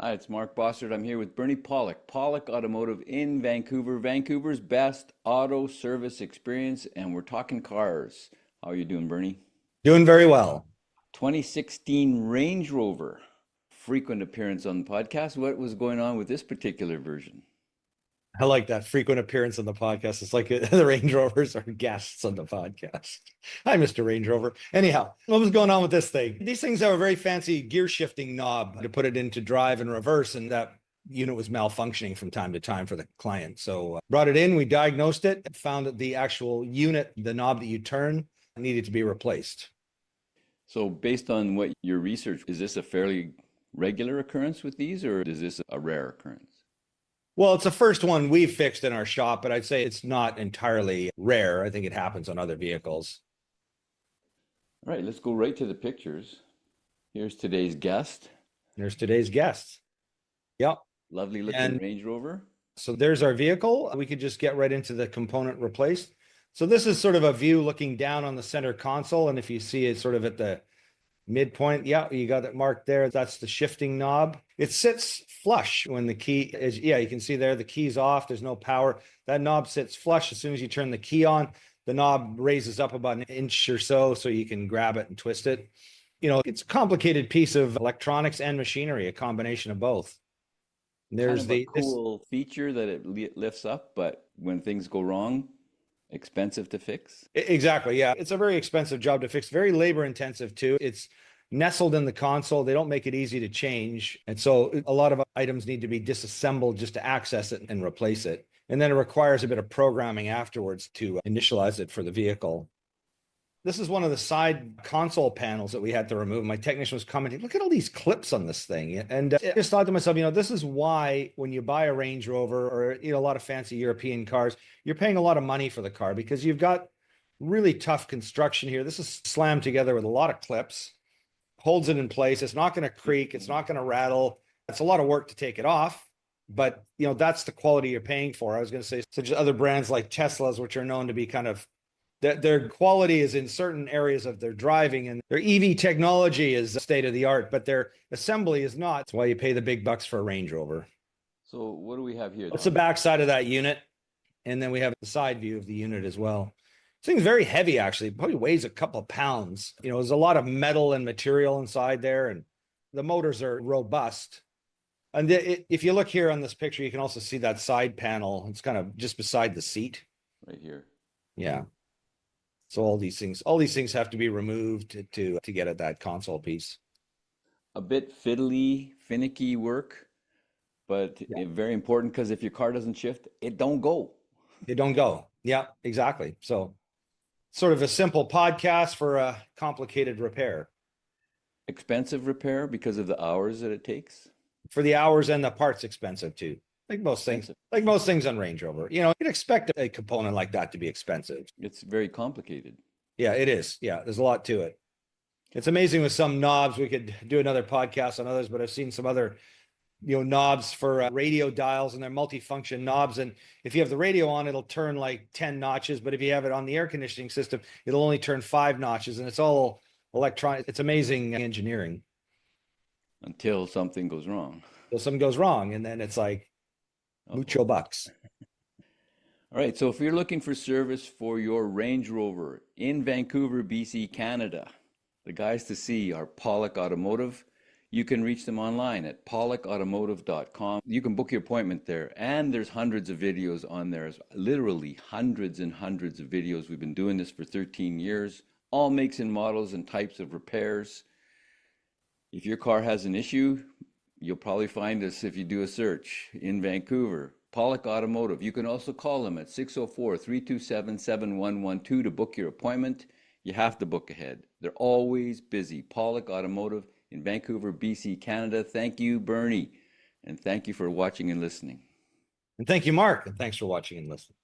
Hi, it's Mark Bossard. I'm here with Bernie Pawlik, Pawlik Automotive in Vancouver, Vancouver's best auto service experience, and we're talking cars. How are you doing, Bernie? Doing very well. 2016 Range Rover, frequent appearance on the podcast. What was going on with this particular version? I like that frequent appearance on the podcast. It's like the Range Rovers are guests on the podcast. Hi, Mr. Range Rover. Anyhow, what was going on with this thing? These things have a very fancy gear shifting knob to put it into drive and reverse, and that unit was malfunctioning from time to time for the client. So brought it in, we diagnosed it, found that the actual unit, the knob that you turn, needed to be replaced. So, based on what your research, is this a fairly regular occurrence with these, or is this a rare occurrence? Well, it's the first one we've fixed in our shop, but I'd say it's not entirely rare. I think it happens on other vehicles. All right, let's go right to the pictures. Here's today's guest. There's today's guest. Yep. Lovely looking And Range Rover. so there's our vehicle. We could just get right into the component replaced. So this is sort of a view looking down on the center console. And if you see it sort of at the midpoint, yeah, you got it marked there. That's the shifting knob. It sits flush when the key is, yeah, you can see there the key's off. There's no power. That knob sits flush. As soon as you turn the key on, the knob raises up about an inch or so you can grab it and twist it. You know, it's a complicated piece of electronics and machinery, a combination of both. Kind There's of a this. cool feature that it lifts up, but when things go wrong, expensive to fix. Exactly. Yeah. It's a very expensive job to fix, very labor intensive too. It's nestled in the console. They don't make it easy to change. And so a lot of items need to be disassembled just to access it and replace it. And then it requires a bit of programming afterwards to initialize it for the vehicle. This is one of the side console panels that we had to remove. My technician was commenting, look at all these clips on this thing. And I just thought to myself, this is why when you buy a Range Rover or a lot of fancy European cars, you're paying a lot of money for the car because you've got really tough construction here. This is slammed together with a lot of clips, holds it in place. It's not going to creak. It's not going to rattle. It's a lot of work to take it off. But, that's the quality you're paying for. I was going to say, such as other brands like Teslas, which are known to be kind of their quality is in certain areas of their driving, and their EV technology is state of the art, but their assembly is not. That's why you pay the big bucks for a Range Rover. So what do we have here That's then? the back side of that unit. And then we have the side view of the unit as well. This thing's very heavy, actually. It probably weighs a couple of pounds. There's a lot of metal and material inside there, and the motors are robust. And if you look here on this picture, you can also see that side panel. It's kind of just beside the seat. Right here. Yeah. So all these things have to be removed to get at that console piece. A bit fiddly, finicky work, but very important because if your car doesn't shift, it don't go. They don't go. Yeah, exactly. So sort of a simple podcast for a complicated repair. Expensive repair because of the hours that it takes. For the hours and the parts expensive too. Like most things, on Range Rover, you'd expect a component like that to be expensive. It's very complicated. Yeah, it is. Yeah, there's a lot to it. It's amazing with some knobs. We could do another podcast on others, but I've seen some other, knobs for radio dials, and they're multifunction knobs. And if you have the radio on, it'll turn like 10 notches. But if you have it on the air conditioning system, it'll only turn 5 notches. And it's all electronic. It's amazing engineering. Until something goes wrong. So something goes wrong, and then it's like, mucho bucks. All right, so if you're looking for service for your Range Rover in Vancouver, BC, Canada, the guys to see are Pawlik Automotive. You can reach them online at pawlikautomotive.com. You can book your appointment there, and there's hundreds of videos on there, literally hundreds and hundreds of videos. We've been doing this for 13 years, all makes and models and types of repairs. If your car has an issue, you'll probably find us if you do a search in Vancouver. Pawlik Automotive. You can also call them at 604-327-7112 to book your appointment. You have to book ahead. They're always busy. Pawlik Automotive in Vancouver, BC, Canada. Thank you, Bernie. And thank you for watching and listening. And thank you, Mark. And thanks for watching and listening.